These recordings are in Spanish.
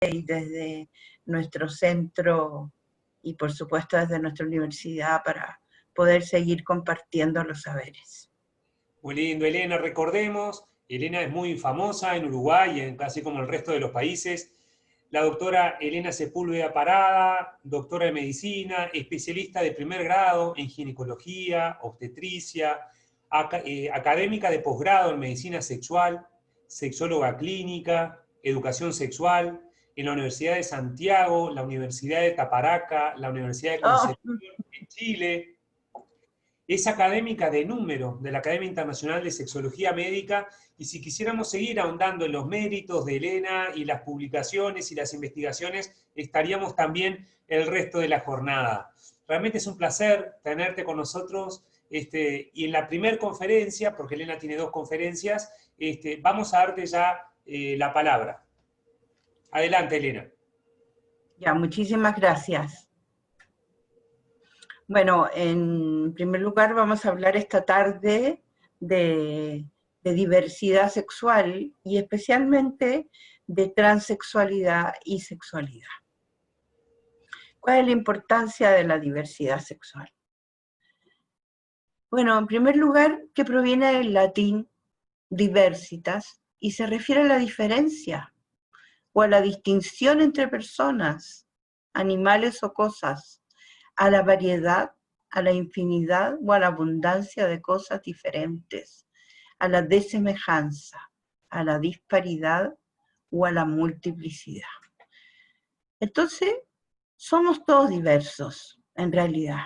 y desde nuestro centro y por supuesto desde nuestra universidad para poder seguir compartiendo los saberes. Muy lindo, Elena. Recordemos, Elena es muy famosa en Uruguay, casi como el resto de los países. La doctora Elena Sepúlveda Parada, doctora de medicina, especialista de primer grado en ginecología, obstetricia, académica de posgrado en medicina sexual, sexóloga clínica, educación sexual, en la Universidad de Santiago, la Universidad de Taparaca, la Universidad de Concepción en Chile. Es académica de número de la Academia Internacional de Sexología Médica, y si quisiéramos seguir ahondando en los méritos de Elena y las publicaciones y las investigaciones, estaríamos también el resto de la jornada. Realmente es un placer tenerte con nosotros, y en la primera conferencia, porque Elena tiene 2 conferencias, vamos a darte ya la palabra. Adelante, Elena. Ya, muchísimas gracias. Bueno, en primer lugar vamos a hablar esta tarde de diversidad sexual y especialmente de transexualidad y sexualidad. ¿Cuál es la importancia de la diversidad sexual? Bueno, en primer lugar, que proviene del latín diversitas y se refiere a la diferencia o a la distinción entre personas, animales o cosas, a la variedad, a la infinidad o a la abundancia de cosas diferentes, a la desemejanza, a la disparidad o a la multiplicidad. Entonces, somos todos diversos, en realidad.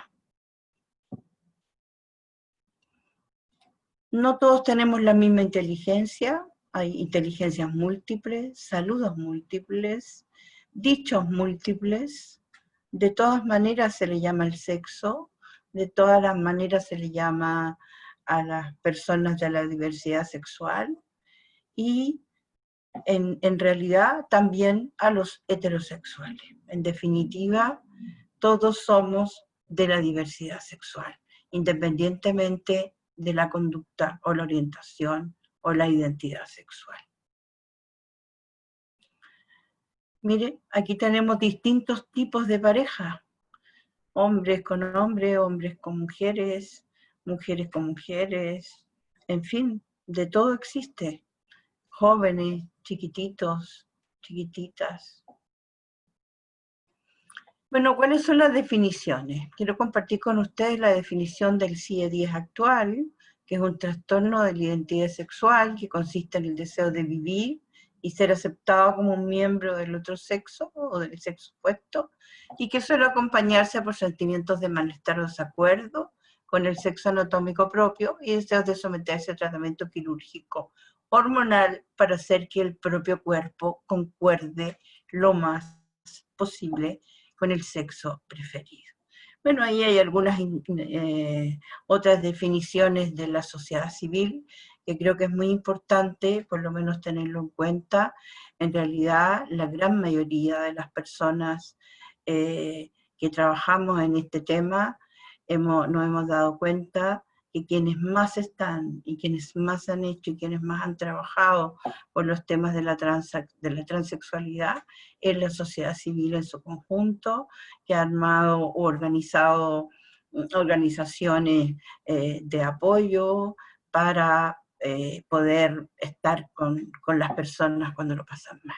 No todos tenemos la misma inteligencia, hay inteligencias múltiples, saludos múltiples, dichos múltiples. De todas maneras se le llama el sexo, de todas las maneras se le llama a las personas de la diversidad sexual y en realidad también a los heterosexuales. En definitiva, todos somos de la diversidad sexual, independientemente de la conducta o la orientación o la identidad sexual. Mire, aquí tenemos distintos tipos de pareja. Hombres con hombres, hombres con mujeres, mujeres con mujeres, en fin, de todo existe. Jóvenes, chiquititos, chiquititas. Bueno, ¿cuáles son las definiciones? Quiero compartir con ustedes la definición del CIE-10 actual, que es un trastorno de la identidad sexual que consiste en el deseo de vivir y ser aceptado como un miembro del otro sexo o del sexo opuesto, y que suele acompañarse por sentimientos de malestar o desacuerdo con el sexo anatómico propio y deseos de someterse a tratamiento quirúrgico hormonal para hacer que el propio cuerpo concuerde lo más posible con el sexo preferido. Bueno, ahí hay algunas otras definiciones de la sociedad civil que creo que es muy importante, por lo menos tenerlo en cuenta. En realidad, la gran mayoría de las personas que trabajamos en este tema nos hemos dado cuenta que quienes más están y quienes más han hecho y quienes más han trabajado por los temas de la transexualidad es la sociedad civil en su conjunto, que ha armado o organizado organizaciones de apoyo para poder estar con las personas cuando lo pasan mal.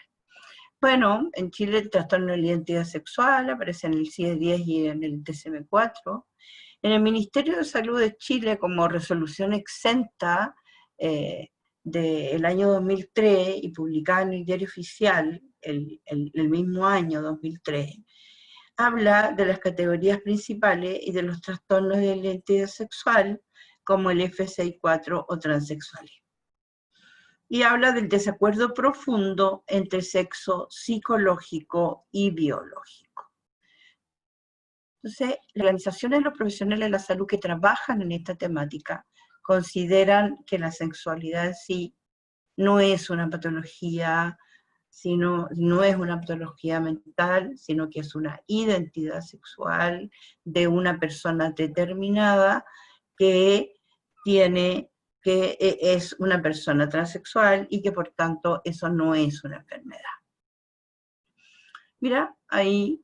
Bueno, en Chile el trastorno de la identidad sexual aparece en el CIE-10 y en el DSM-4. En el Ministerio de Salud de Chile, como resolución exenta del año 2003 y publicada en el Diario Oficial el mismo año 2003, habla de las categorías principales y de los trastornos de la identidad sexual, como el F6-4 o transexualismo. Y habla del desacuerdo profundo entre sexo psicológico y biológico. Entonces, las organizaciones de los profesionales de la salud que trabajan en esta temática consideran que la sexualidad en sí no es una patología, no es una patología mental, sino que es una identidad sexual de una persona determinada que es una persona transexual y que por tanto eso no es una enfermedad. Mira, ahí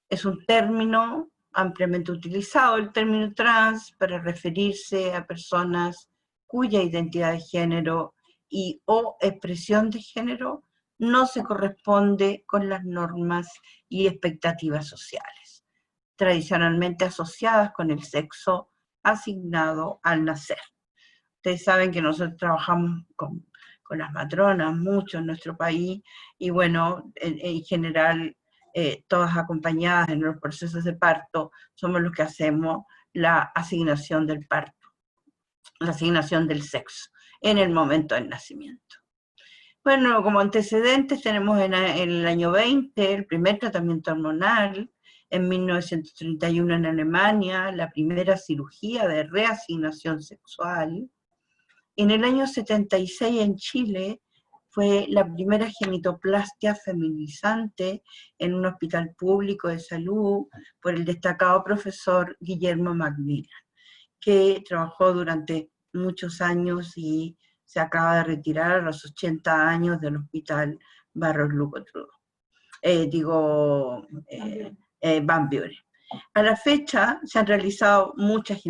es un término ampliamente utilizado, el término trans, para referirse a personas cuya identidad de género y o expresión de género no se corresponde con las normas y expectativas sociales, tradicionalmente asociadas con el sexo asignado al nacer. Ustedes saben que nosotros trabajamos con las matronas mucho en nuestro país y bueno, en general, todas acompañadas en los procesos de parto, somos los que hacemos la asignación del parto, la asignación del sexo en el momento del nacimiento. Bueno, como antecedentes tenemos en el año 20 el primer tratamiento hormonal, en 1931 en Alemania, la primera cirugía de reasignación sexual. En el año 76 en Chile fue la primera genitoplastia feminizante en un hospital público de salud por el destacado profesor Guillermo Macmillan, que trabajó durante muchos años y se acaba de retirar a los 80 años del hospital Barros Luco Trudeau. Van Buren. A la fecha se han realizado muchas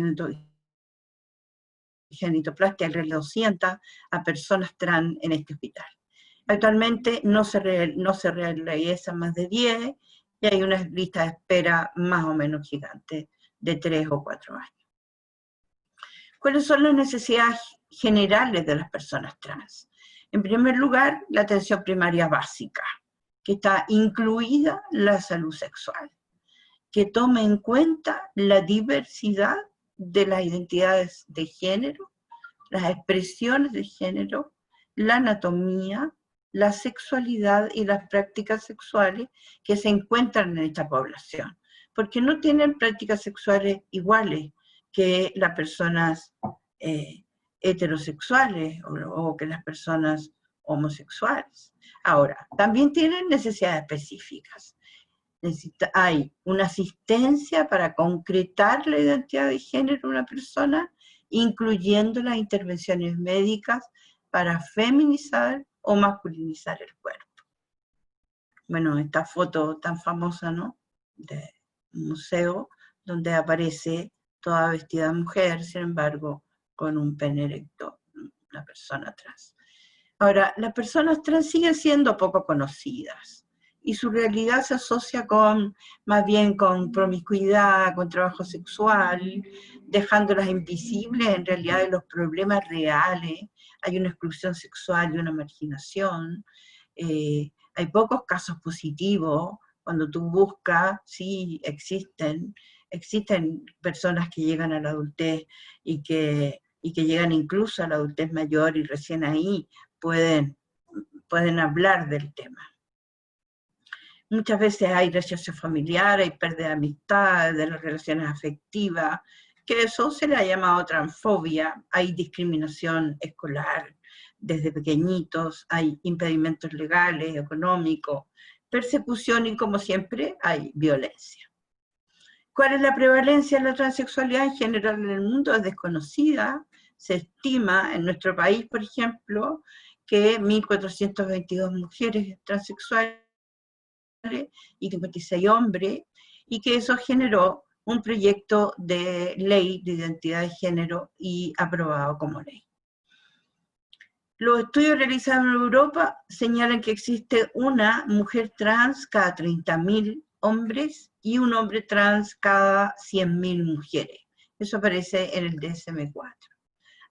genitoplastia, alrededor de 200 a personas trans en este hospital. Actualmente no se realizan más de 10 y hay una lista de espera más o menos gigante de 3 o 4 años. ¿Cuáles son las necesidades generales de las personas trans? En primer lugar, la atención primaria básica, que está incluida la salud sexual, que tome en cuenta la diversidad de las identidades de género, las expresiones de género, la anatomía, la sexualidad y las prácticas sexuales que se encuentran en esta población, porque no tienen prácticas sexuales iguales que las personas heterosexuales o que las personas homosexuales. Ahora, también tienen necesidades específicas. Hay una asistencia para concretar la identidad de género de una persona, incluyendo las intervenciones médicas para feminizar o masculinizar el cuerpo. Bueno, esta foto tan famosa, ¿no?, de un museo donde aparece toda vestida de mujer, sin embargo, con un pene erecto, una persona trans. Ahora, las personas trans siguen siendo poco conocidas y su realidad se asocia más bien con promiscuidad, con trabajo sexual, dejándolas invisibles en realidad de los problemas reales. Hay una exclusión sexual y una marginación. Hay pocos casos positivos. Cuando tú buscas, sí existen personas que llegan a la adultez y que llegan incluso a la adultez mayor y recién ahí pueden hablar del tema. Muchas veces hay rechazo familiar, hay pérdida de amistad, de las relaciones afectivas, que eso se le ha llamado transfobia, hay discriminación escolar desde pequeñitos, hay impedimentos legales, económicos, persecución y, como siempre, hay violencia. ¿Cuál es la prevalencia de la transexualidad en general en el mundo? Es desconocida. Se estima en nuestro país, por ejemplo, que 1.422 mujeres transexuales y 56 hombres, y que eso generó un proyecto de ley de identidad de género y aprobado como ley. Los estudios realizados en Europa señalan que existe una mujer trans cada 30.000 hombres y un hombre trans cada 100.000 mujeres. Eso aparece en el DSM-4.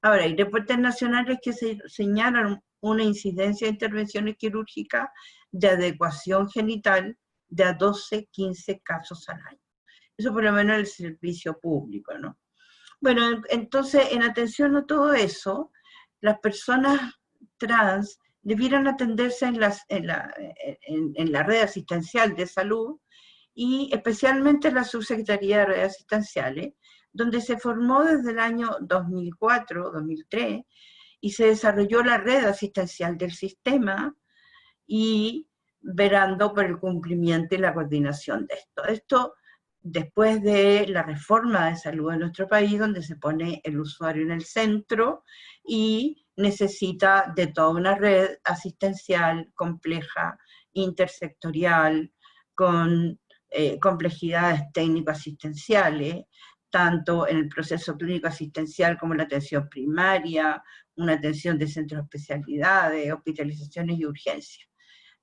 Ahora, hay reportes nacionales que señalan una incidencia de intervenciones quirúrgicas de adecuación genital de a 12-15 casos al año. Eso por lo menos en el servicio público, ¿no? Bueno, entonces, en atención a todo eso, las personas trans debieran atenderse en la red asistencial de salud y especialmente en la Subsecretaría de Redes Asistenciales, donde se formó desde el año 2004-2003 y se desarrolló la red asistencial del sistema y velando por el cumplimiento y la coordinación de esto. Esto después de la reforma de salud en nuestro país, donde se pone el usuario en el centro y necesita de toda una red asistencial compleja, intersectorial, con complejidades técnico-asistenciales, tanto en el proceso clínico asistencial como en la atención primaria, una atención de centros de especialidades, hospitalizaciones y urgencias,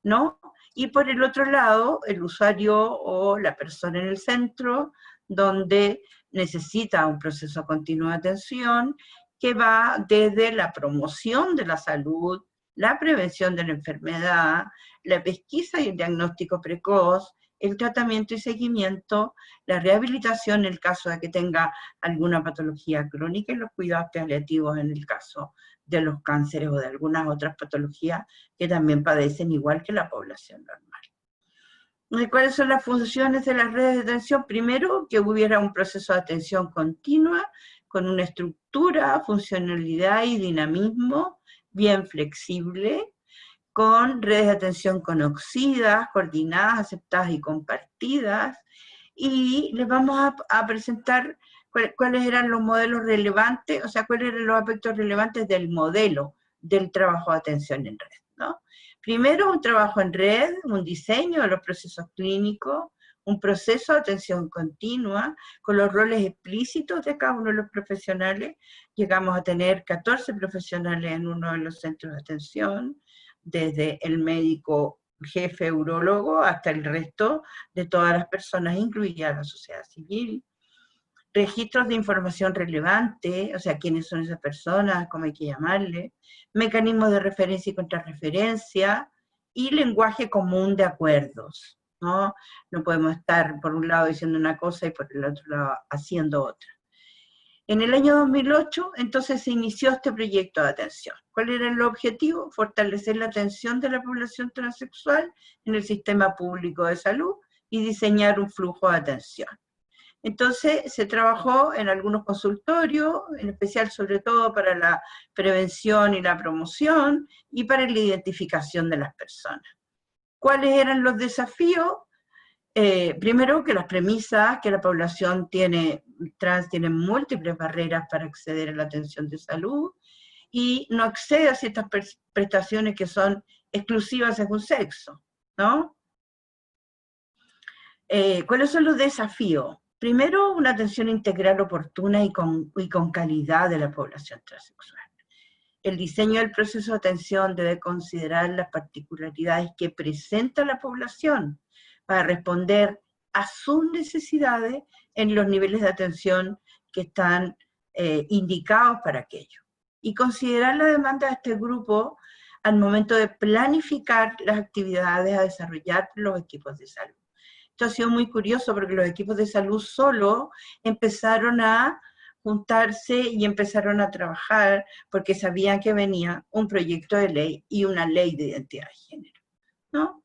¿no? Y por el otro lado, el usuario o la persona en el centro, donde necesita un proceso continuo de atención que va desde la promoción de la salud, la prevención de la enfermedad, la pesquisa y el diagnóstico precoz, el tratamiento y seguimiento, la rehabilitación en el caso de que tenga alguna patología crónica y los cuidados paliativos en el caso de los cánceres o de algunas otras patologías que también padecen igual que la población normal. ¿Cuáles son las funciones de las redes de atención? Primero, que hubiera un proceso de atención continua, con una estructura, funcionalidad y dinamismo bien flexible, con redes de atención conocidas, coordinadas, aceptadas y compartidas, y les vamos a presentar cuáles eran los modelos relevantes, o sea, cuáles eran los aspectos relevantes del modelo del trabajo de atención en red, ¿no? Primero, un trabajo en red, un diseño de los procesos clínicos, un proceso de atención continua, con los roles explícitos de cada uno de los profesionales. Llegamos a tener 14 profesionales en uno de los centros de atención, desde el médico jefe urólogo hasta el resto de todas las personas, incluida la sociedad civil. Registros de información relevante, o sea, quiénes son esas personas, cómo hay que llamarle, mecanismos de referencia y contrarreferencia, y lenguaje común de acuerdos, ¿no? No podemos estar por un lado diciendo una cosa y por el otro lado haciendo otra. En el año 2008, entonces, se inició este proyecto de atención. ¿Cuál era el objetivo? Fortalecer la atención de la población transexual en el sistema público de salud y diseñar un flujo de atención. Entonces, se trabajó en algunos consultorios, en especial sobre todo para la prevención y la promoción, y para la identificación de las personas. ¿Cuáles eran los desafíos? Primero, que las premisas, que la población trans tiene múltiples barreras para acceder a la atención de salud, y no accede a ciertas prestaciones que son exclusivas según sexo, ¿no? ¿Cuáles son los desafíos? Primero, una atención integral oportuna y con calidad de la población transexual. El diseño del proceso de atención debe considerar las particularidades que presenta la población para responder a sus necesidades en los niveles de atención que están indicados para aquello. Y considerar la demanda de este grupo al momento de planificar las actividades a desarrollar por los equipos de salud. Esto ha sido muy curioso porque los equipos de salud solo empezaron a juntarse y empezaron a trabajar porque sabían que venía un proyecto de ley y una ley de identidad de género, ¿no?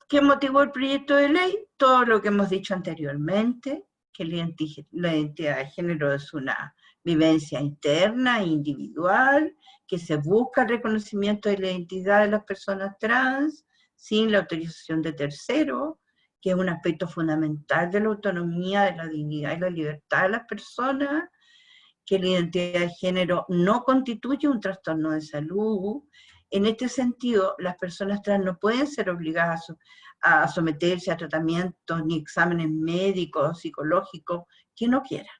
¿Qué motivó el proyecto de ley? Todo lo que hemos dicho anteriormente, que la identidad de género es una vivencia interna e individual, que se busca el reconocimiento de la identidad de las personas trans sin la autorización de terceros, que es un aspecto fundamental de la autonomía, de la dignidad y la libertad de las personas, que la identidad de género no constituye un trastorno de salud. En este sentido, las personas trans no pueden ser obligadas a someterse a tratamientos ni exámenes médicos, psicológicos, que no quieran.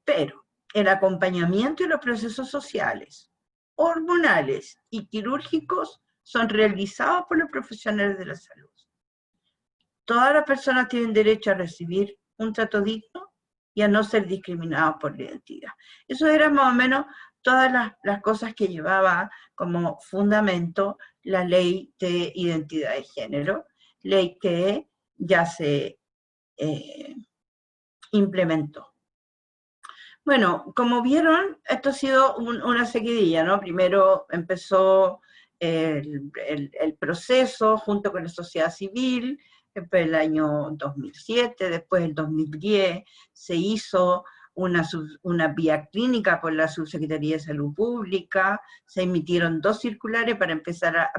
Pero el acompañamiento y los procesos sociales, hormonales y quirúrgicos son realizados por los profesionales de la salud. Todas las personas tienen derecho a recibir un trato digno y a no ser discriminados por la identidad. Eso eran más o menos todas las cosas que llevaba como fundamento la ley de identidad de género, ley que ya se implementó. Bueno, como vieron, esto ha sido una seguidilla, ¿no? Primero empezó el proceso junto con la sociedad civil, después el año 2007, después el 2010 se hizo una vía clínica por la Subsecretaría de Salud Pública, se emitieron 2 circulares para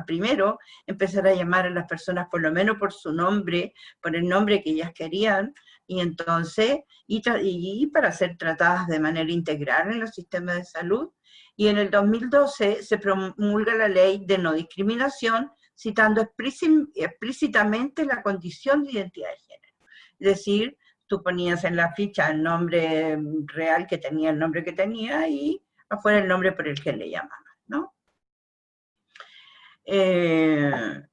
primero empezar a llamar a las personas por lo menos por su nombre, por el nombre que ellas querían, y entonces, y para ser tratadas de manera integral en los sistemas de salud. Y en el 2012 se promulga la ley de no discriminación citando explícitamente la condición de identidad de género. Es decir, tú ponías en la ficha el nombre real que tenía, el nombre que tenía, y afuera el nombre por el que le llamaban, ¿no? El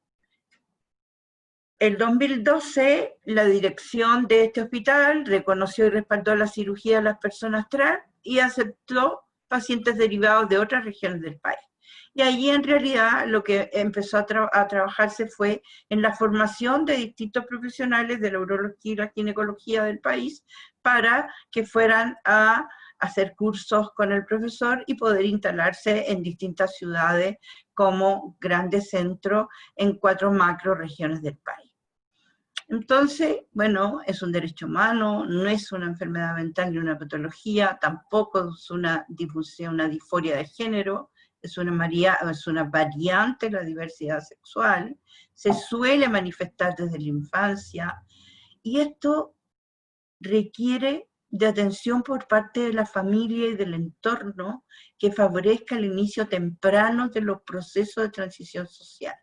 2012, la dirección de este hospital reconoció y respaldó la cirugía de las personas trans y aceptó pacientes derivados de otras regiones del país. Y allí en realidad lo que empezó a trabajarse fue en la formación de distintos profesionales de la urología y la ginecología del país para que fueran a hacer cursos con el profesor y poder instalarse en distintas ciudades como grandes centros en 4 macro regiones del país. Entonces, bueno, es un derecho humano, no es una enfermedad mental ni una patología, tampoco es una difusión, una disforia de género, es una variante de la diversidad sexual, se suele manifestar desde la infancia, y esto requiere de atención por parte de la familia y del entorno que favorezca el inicio temprano de los procesos de transición social,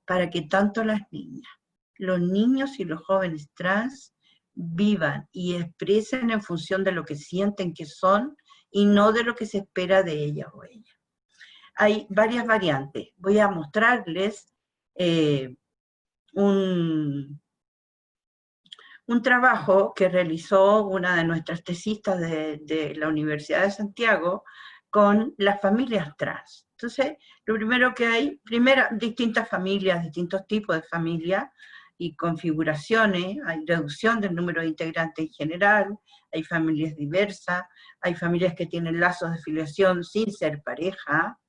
para que tanto las niñas, los niños y los jóvenes trans vivan y expresen en función de lo que sienten que son y no de lo que se espera de ellas o ellas. Hay varias variantes. Voy a mostrarles un trabajo que realizó una de nuestras tesistas de la Universidad de Santiago con las familias trans. Entonces, lo primero que hay, distintas familias, distintos tipos de familias y configuraciones, hay reducción del número de integrantes en general, hay familias diversas, hay familias que tienen lazos de filiación sin ser pareja,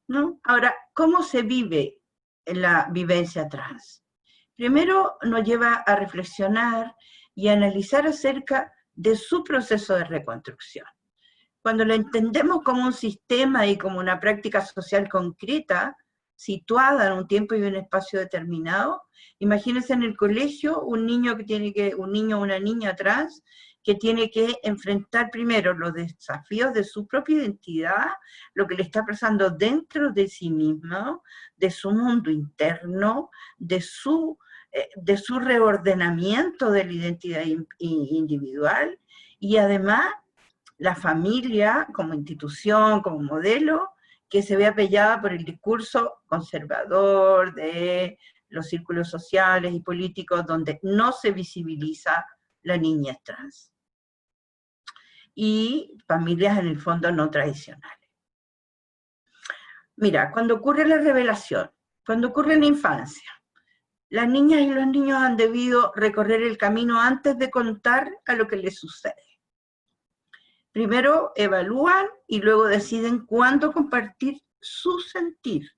¿no? Ahora, ¿cómo se vive la vivencia trans? Primero nos lleva a reflexionar y a analizar acerca de su proceso de reconstrucción. Cuando lo entendemos como un sistema y como una práctica social concreta, situada en un tiempo y un espacio determinado, imagínense en el colegio un niño o una niña trans que tiene que enfrentar primero los desafíos de su propia identidad, lo que le está pasando dentro de sí mismo, de su mundo interno, de su reordenamiento de la identidad individual, y además la familia como institución, como modelo, que se ve apellada por el discurso conservador de los círculos sociales y políticos donde no se visibiliza la niñez trans. Y familias en el fondo no tradicionales. Mira, cuando ocurre la revelación, cuando ocurre en la infancia, las niñas y los niños han debido recorrer el camino antes de contar a lo que les sucede. Primero evalúan y luego deciden cuándo compartir su sentir,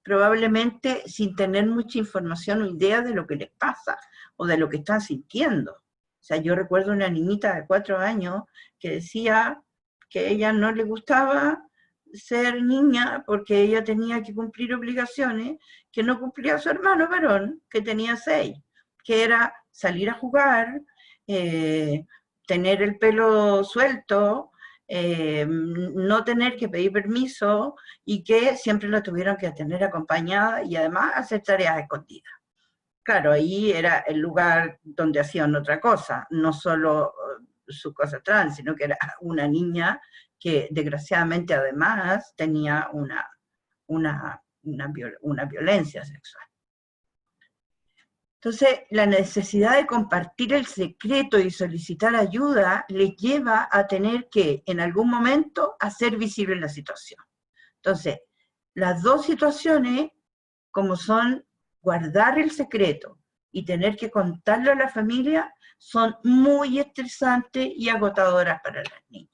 probablemente sin tener mucha información o idea de lo que les pasa o de lo que están sintiendo. O sea, yo recuerdo una niñita de 4 años que decía que a ella no le gustaba ser niña porque ella tenía que cumplir obligaciones que no cumplía su hermano varón, que tenía 6, que era salir a jugar, tener el pelo suelto, no tener que pedir permiso, y que siempre la tuvieron que tener acompañada y además hacer tareas escondidas. Claro, ahí era el lugar donde hacían otra cosa, no solo su cosa trans, sino que era una niña que desgraciadamente además tenía una violencia sexual. Entonces, la necesidad de compartir el secreto y solicitar ayuda les lleva a tener que, en algún momento, hacer visible la situación. Entonces, las dos situaciones, como son guardar el secreto y tener que contarlo a la familia, son muy estresantes y agotadoras para las niñas.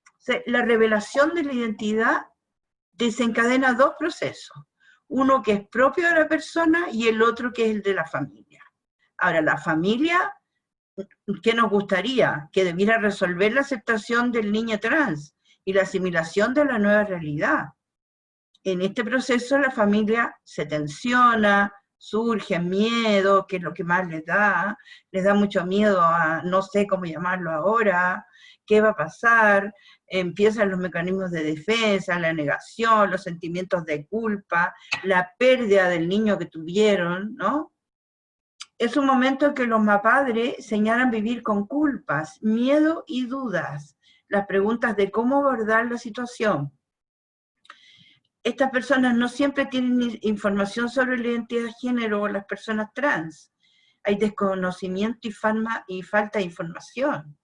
O sea, la revelación de la identidad desencadena 2 procesos. Uno que es propio de la persona y el otro que es el de la familia. Ahora, la familia, ¿qué nos gustaría? Que debiera resolver la aceptación del niño trans y la asimilación de la nueva realidad. En este proceso la familia se tensiona, surge miedo, que es lo que más les da mucho miedo a no sé cómo llamarlo ahora, qué va a pasar, empiezan los mecanismos de defensa, la negación, los sentimientos de culpa, la pérdida del niño que tuvieron, ¿no? Es un momento en que los padres señalan vivir con culpas, miedo y dudas, las preguntas de cómo abordar la situación. Estas personas no siempre tienen información sobre la identidad de género o las personas trans. Hay desconocimiento y falta de información.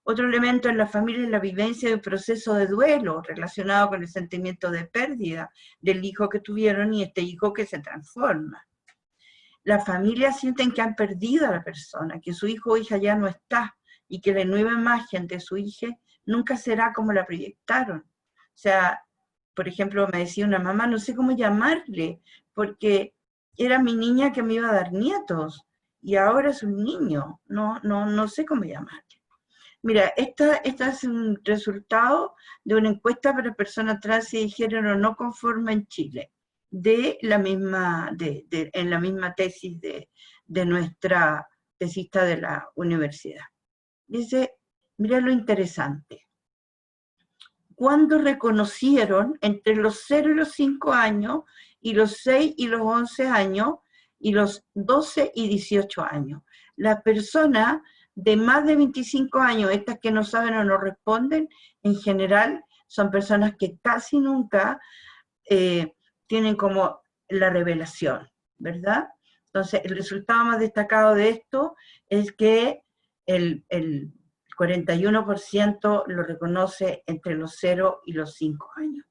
Otro elemento en la familia es la vivencia de un proceso de duelo relacionado con el sentimiento de pérdida del hijo que tuvieron y este hijo que se transforma. Las familias sienten que han perdido a la persona, que su hijo o hija ya no está y que la nueva imagen de su hija nunca será como la proyectaron. O sea, por ejemplo, me decía una mamá, no sé cómo llamarle, porque era mi niña que me iba a dar nietos y ahora es un niño, no sé cómo llamarle. Mira, esta es un resultado de una encuesta para personas trans y de género no conforme en Chile, en la misma tesis de nuestra tesista de la universidad. Dice, mira lo interesante. Cuando reconocieron entre los 0 y los 5 años, y los 6 y los 11 años, y los 12 y 18 años, la persona de más de 25 años, estas que no saben o no responden, en general son personas que casi nunca tienen como la revelación, ¿verdad? Entonces, el resultado más destacado de esto es que el 41% lo reconoce entre los 0 y los 5 años.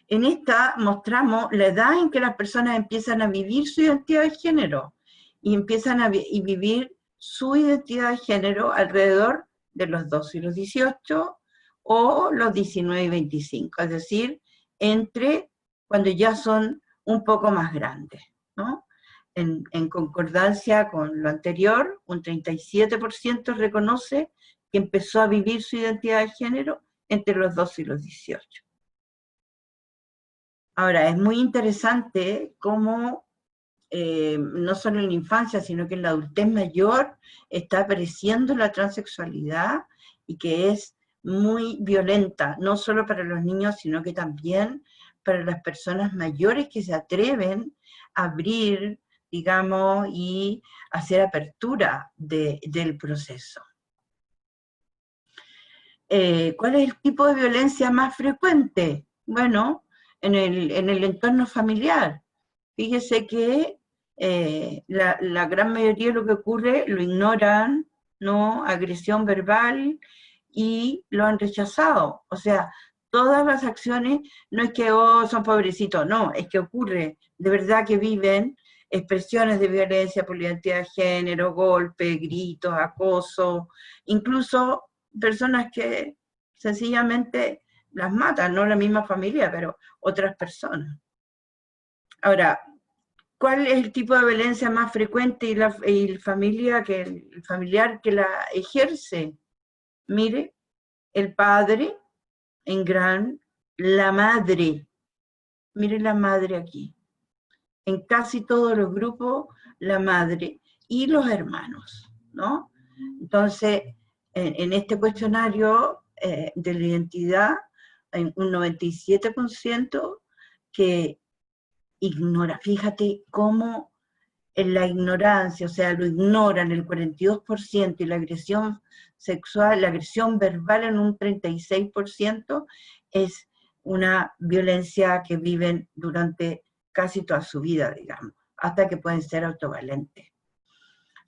En esta mostramos la edad en que las personas empiezan a vivir su identidad de género y empiezan a vivir su identidad de género alrededor de los 12 y los 18 o los 19 y 25, es decir, entre cuando ya son un poco más grandes, ¿no? En concordancia con lo anterior, un 37% reconoce que empezó a vivir su identidad de género entre los 12 y los 18. Ahora, es muy interesante cómo no solo en la infancia, sino que en la adultez mayor está apareciendo la transexualidad y que es muy violenta, no solo para los niños, sino que también para las personas mayores que se atreven a abrir, digamos, y hacer apertura del proceso. ¿Cuál es el tipo de violencia más frecuente? Bueno, en el entorno familiar. Fíjese que la gran mayoría de lo que ocurre lo ignoran, ¿no? Agresión verbal y lo han rechazado. O sea, todas las acciones no es que son pobrecitos, no, es que ocurre, de verdad que viven expresiones de violencia por la identidad de género, golpes, gritos, acoso, incluso personas que sencillamente las matan, no la misma familia, pero otras personas. Ahora, ¿cuál es el tipo de violencia más frecuente y el familiar que la ejerce? Mire, el padre, la madre, mire la madre aquí. En casi todos los grupos, la madre y los hermanos, ¿no? Entonces, en este cuestionario de la identidad, hay un 97% que ignora. Fíjate cómo en la ignorancia, o sea, lo ignoran el 42% y la agresión sexual, la agresión verbal en un 36% es una violencia que viven durante casi toda su vida, digamos, hasta que pueden ser autovalentes.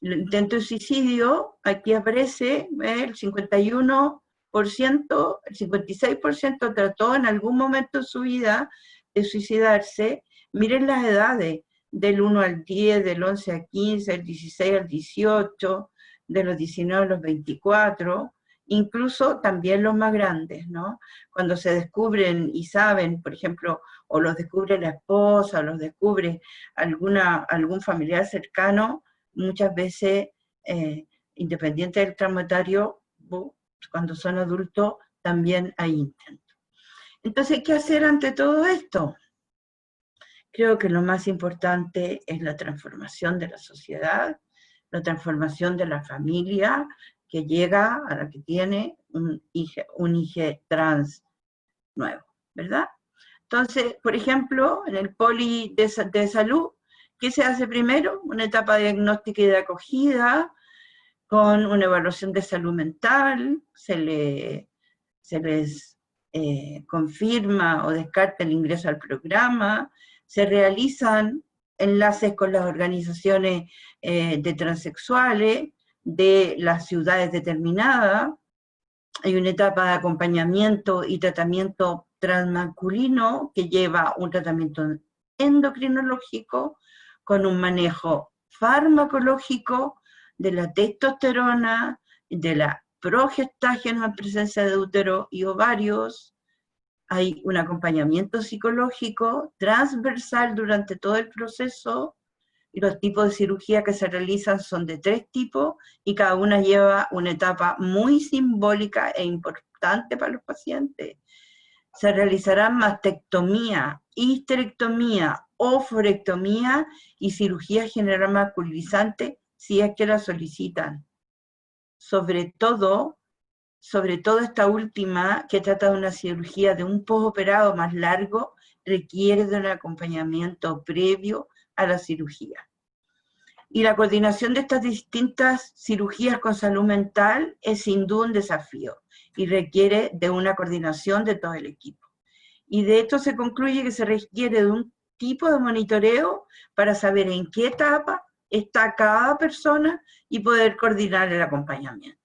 El intento de suicidio, aquí aparece, el 51%, el 56% trató en algún momento de su vida de suicidarse. Miren las edades, del 1 al 10, del 11 al 15, del 16 al 18, de los 19 a los 24, incluso también los más grandes, ¿no? Cuando se descubren y saben, por ejemplo, o los descubre la esposa, o los descubre algún familiar cercano, muchas veces, independiente del traumatario, cuando son adultos, también hay intentos. Entonces, ¿qué hacer ante todo esto? Creo que lo más importante es la transformación de la sociedad, la transformación de la familia que llega a la que tiene un hijo trans nuevo, ¿verdad? Entonces, por ejemplo, en el poli de salud, ¿qué se hace primero? Una etapa diagnóstica y de acogida, con una evaluación de salud mental, se les confirma o descarta el ingreso al programa, se realizan enlaces con las organizaciones de transexuales de las ciudades determinadas, hay una etapa de acompañamiento y tratamiento transmasculino que lleva un tratamiento endocrinológico con un manejo farmacológico de la testosterona, de la progestágeno en presencia de útero y ovarios. Hay un acompañamiento psicológico transversal durante todo el proceso, y los tipos de cirugía que se realizan son de 3 tipos, y cada una lleva una etapa muy simbólica e importante para los pacientes. Se realizarán mastectomía, histerectomía, oforectomía y cirugía general masculizante si es que la solicitan. Sobre todo esta última, que trata de una cirugía de un postoperado más largo, requiere de un acompañamiento previo a la cirugía. Y la coordinación de estas distintas cirugías con salud mental es sin duda un desafío y requiere de una coordinación de todo el equipo. Y de esto se concluye que se requiere de un tipo de monitoreo para saber en qué etapa está cada persona y poder coordinar el acompañamiento.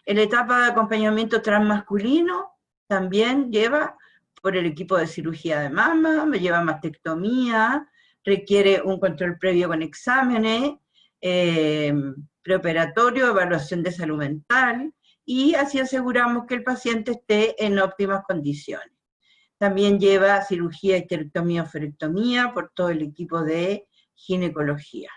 En la etapa de acompañamiento transmasculino también lleva por el equipo de cirugía de mama, me lleva mastectomía, requiere un control previo con exámenes, preoperatorio, evaluación de salud mental, y así aseguramos que el paciente esté en óptimas condiciones. También lleva cirugía, histerectomía, oforectomía por todo el equipo de ginecología.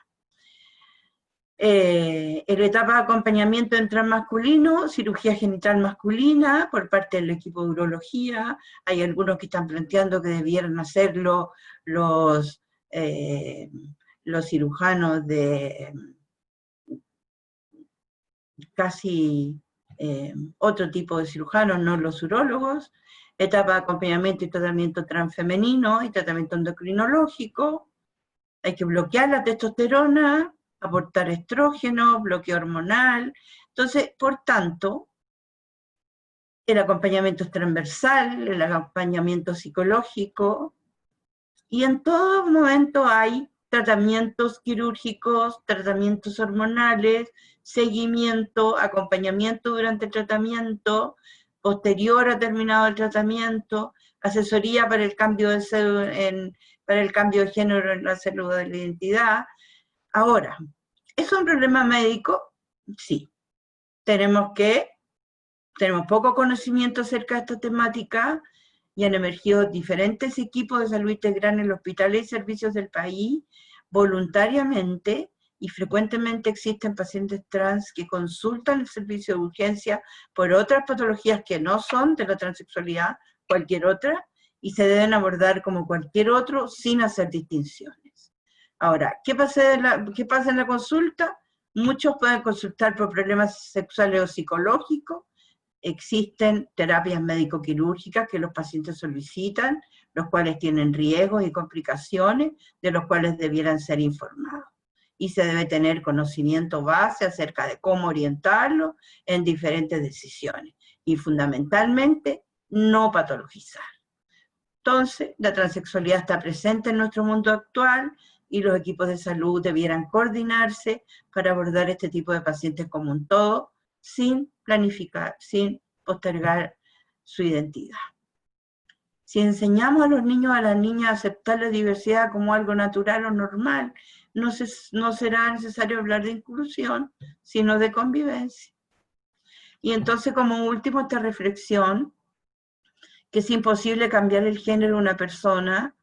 En la etapa de acompañamiento en transmasculino, cirugía genital masculina por parte del equipo de urología. Hay algunos que están planteando que debieran hacerlo los cirujanos de casi otro tipo de cirujanos, no los urólogos. Etapa de acompañamiento y tratamiento transfemenino y tratamiento endocrinológico. Hay que bloquear la testosterona, aportar estrógeno, bloqueo hormonal. Entonces, por tanto, el acompañamiento es transversal, el acompañamiento psicológico, y en todo momento hay tratamientos quirúrgicos, tratamientos hormonales, seguimiento, acompañamiento durante el tratamiento, posterior a terminado el tratamiento, asesoría para el cambio de género en la célula de la identidad. Ahora, ¿es un problema médico? Sí. Tenemos poco conocimiento acerca de esta temática y han emergido diferentes equipos de salud integral en los hospitales y servicios del país voluntariamente, y frecuentemente existen pacientes trans que consultan el servicio de urgencia por otras patologías que no son de la transexualidad, cualquier otra, y se deben abordar como cualquier otro sin hacer distinciones. Ahora, ¿qué pasa en la consulta? Muchos pueden consultar por problemas sexuales o psicológicos. Existen terapias médico-quirúrgicas que los pacientes solicitan, los cuales tienen riesgos y complicaciones, de los cuales debieran ser informados. Y se debe tener conocimiento base acerca de cómo orientarlo en diferentes decisiones. Y fundamentalmente, no patologizar. Entonces, la transexualidad está presente en nuestro mundo actual y los equipos de salud debieran coordinarse para abordar este tipo de pacientes como un todo, sin planificar, sin postergar su identidad. Si enseñamos a los niños, a las niñas a aceptar la diversidad como algo natural o normal, no será necesario hablar de inclusión, sino de convivencia. Y entonces, como último, esta reflexión, que es imposible cambiar el género de una persona,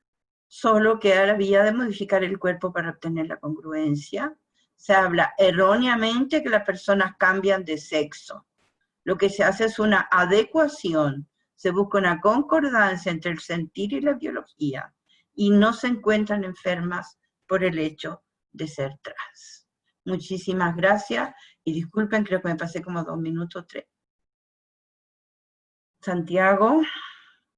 solo queda la vía de modificar el cuerpo para obtener la congruencia. Se habla erróneamente que las personas cambian de sexo. Lo que se hace es una adecuación, se busca una concordancia entre el sentir y la biología, y no se encuentran enfermas por el hecho de ser trans. Muchísimas gracias y disculpen, creo que me pasé como 2 minutos, 3. Santiago.